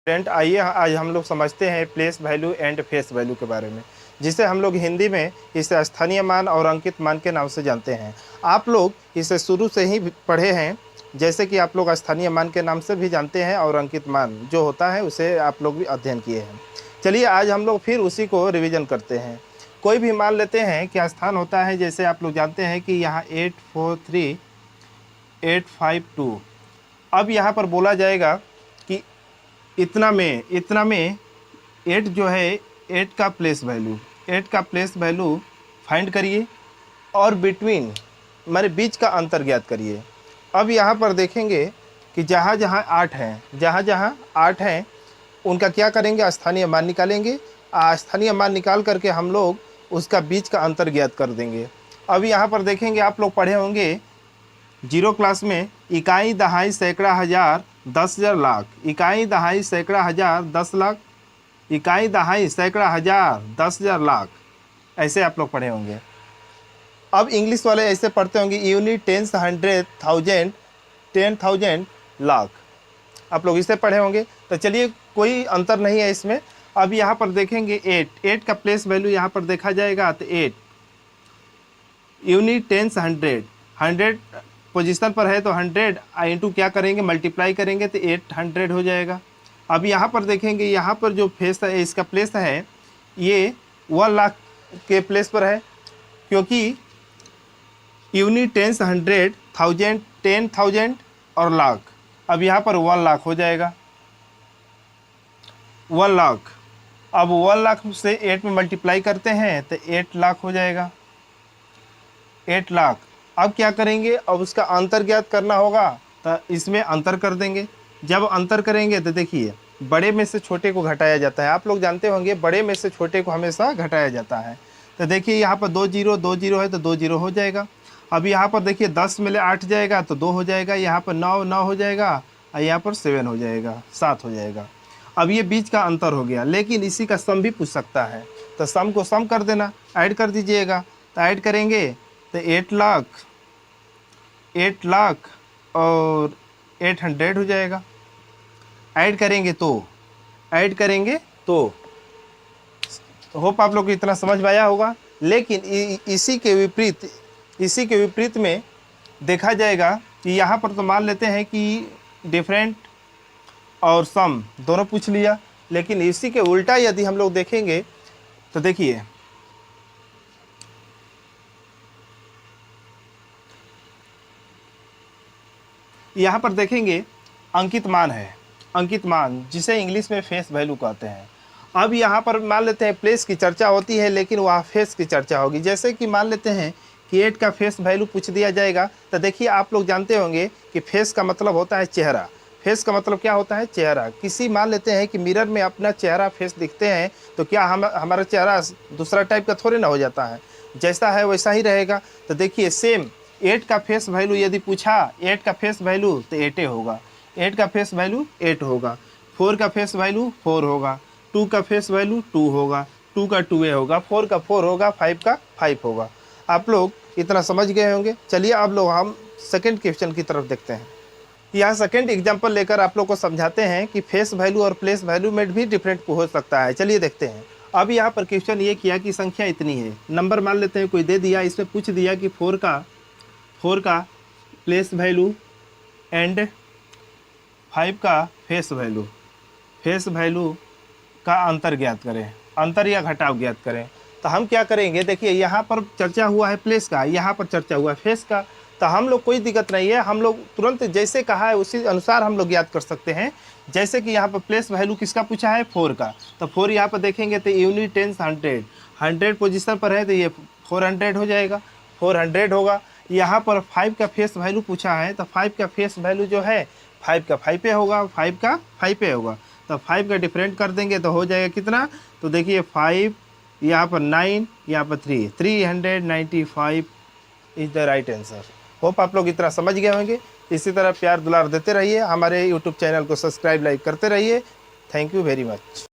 Student, आइए आज हम लोग समझते हैं place value and face value के बारे में, जिसे हम लोग हिंदी में इसे स्थानीय मान और अंकित मान के नाम से जानते हैं। आप लोग इसे शुरू से ही पढ़े हैं, जैसे कि आप लोग स्थानीय मान के नाम से भी जानते हैं और अंकित मान जो होता है उसे आप लोग भी अध्ययन किए हैं। चलिए आज हम लोग फिर उसी को रिवीजन करते हैं। कोई भी मान लेते हैं कि स्थान होता है, जैसे आप लोग जानते हैं कि यहाँ 843,852। अब यहाँ पर बोला जाएगा कि इतना में 8 जो है 8 का प्लेस वैल्यू फाइंड करिए और बिटवीन माने बीच का अंतर ज्ञात करिए। अब यहाँ पर देखेंगे कि जहाँ जहाँ 8 हैं उनका क्या करेंगे, स्थानीय मान निकालेंगे। स्थानीय मान निकाल करके हम लोग उसका बीच का अंतर ज्ञात कर देंगे। अब यहाँ पर देखेंगे, आप लोग पढ़े होंगे जीरो क्लास में, इकाई दहाई सैकड़ा हज़ार 10,000 लाख, इकाई दहाई सैकड़ा हज़ार 10 लाख, इकाई दहाई सैकड़ा हज़ार 10,000 लाख, ऐसे आप लोग पढ़े होंगे। अब इंग्लिश वाले ऐसे पढ़ते होंगे यूनिट, टेंस, 100,000, 10,000 लाख, आप लोग इसे पढ़े होंगे। तो चलिए कोई अंतर नहीं है इसमें। अब यहाँ पर देखेंगे 8 का प्लेस वैल्यू यहाँ पर देखा जाएगा तो 8 यूनिट, टेंस, 100 पोजीशन पर है तो 100 इंटू क्या करेंगे, मल्टीप्लाई करेंगे तो 800 हो जाएगा। अब यहाँ पर देखेंगे, यहाँ पर जो फेस है इसका प्लेस है ये 1 लाख के प्लेस पर है, क्योंकि यूनिट, टेंस, 100,000, 10,000 और लाख। अब यहाँ पर 1 लाख हो जाएगा, 1 लाख। अब 1 लाख से 8 में मल्टीप्लाई करते हैं तो 8 लाख हो जाएगा, 8 लाख। अब क्या करेंगे, अब उसका अंतर ज्ञात करना होगा तो इसमें अंतर कर देंगे। जब अंतर करेंगे तो देखिए बड़े में से छोटे को घटाया जाता है, आप लोग जानते होंगे बड़े में से छोटे को हमेशा घटाया जाता है। तो देखिए यहाँ पर 2 जीरो है तो 2 जीरो हो जाएगा। अब यहाँ पर देखिए 10 में ले 8 जाएगा तो 2 हो जाएगा, यहाँ पर 9 हो जाएगा और यहाँ पर 7 हो जाएगा, 7 हो जाएगा। अब ये बीच का अंतर हो गया, लेकिन इसी का सम भी पूछ सकता है, तो सम को सम कर देना, ऐड कर दीजिएगा। तो ऐड करेंगे तो 8 लाख और 800 हो जाएगा। ऐड करेंगे तो होप आप लोग को इतना समझ में आया होगा। लेकिन इसी के विपरीत में देखा जाएगा कि यहाँ पर तो मान लेते हैं कि डिफरेंट और सम दोनों पूछ लिया, लेकिन इसी के उल्टा यदि हम लोग देखेंगे तो देखिए यहाँ पर देखेंगे अंकित मान है, अंकित मान जिसे इंग्लिश में फेस वैल्यू कहते हैं। अब यहाँ पर मान लेते हैं प्लेस की चर्चा होती है, लेकिन वहाँ फेस की चर्चा होगी। जैसे कि मान लेते हैं कि 8 का फेस वैल्यू पूछ दिया जाएगा, तो देखिए आप लोग जानते होंगे कि फेस का मतलब होता है चेहरा। फेस का मतलब क्या होता है, चेहरा। किसी मान लेते हैं कि मिरर में अपना चेहरा फेस दिखते हैं तो क्या हमारा चेहरा दूसरा टाइप का थोड़े ना हो जाता है, जैसा है वैसा ही रहेगा। तो देखिए सेम 8 का फेस वैल्यू यदि पूछा, 8 का फेस वैल्यू तो 8 होगा, 8 का फेस वैल्यू 8 होगा, 4 का फेस वैल्यू 4 होगा, 2 का फेस वैल्यू 2 होगा, 2 का 2 होगा, 4 का 4 होगा, 5 का 5 होगा। आप लोग इतना समझ गए होंगे। चलिए अब लोग हम सेकंड क्वेश्चन की तरफ देखते हैं। यहाँ सेकंड एग्जांपल लेकर आप लोग को समझाते हैं कि फेस वैल्यू और प्लेस वैल्यू में भी डिफरेंट हो सकता है। चलिए देखते हैं। अब यहाँ पर क्वेश्चन ये किया कि संख्या इतनी है, नंबर मान लेते हैं कोई दे दिया, इसमें पूछ दिया कि 4 का प्लेस वैल्यू एंड 5 का फेस वैल्यू का अंतर ज्ञात करें, अंतर या घटाव ज्ञात करें। तो हम क्या करेंगे, देखिए यहाँ पर चर्चा हुआ है प्लेस का, यहाँ पर चर्चा हुआ है फेस का, तो हम लोग कोई दिक्कत नहीं है, हम लोग तुरंत जैसे कहा है उसी अनुसार हम लोग ज्ञात कर सकते हैं। जैसे कि यहाँ पर प्लेस वैल्यू किसका पूछा है, 4 का, तो 4 यहाँ पर देखेंगे तो यूनिट, टेंस, 100 पोजीशन पर है तो ये 400 हो जाएगा, 400 होगा। यहाँ पर 5 का फेस वैल्यू पूछा है तो 5 का फेस वैल्यू जो है 5 का 5 होगा, 5 का 5 होगा। तो 5 का डिफरेंट कर देंगे तो हो जाएगा कितना, तो देखिए 5 यहाँ पर 9, यहाँ पर 395 is the right answer. Hope आप लोग इतना समझ गए होंगे। इसी तरह प्यार दुलार देते रहिए, हमारे यूट्यूब चैनल को सब्सक्राइब, लाइक करते रहिए। Thank you very much.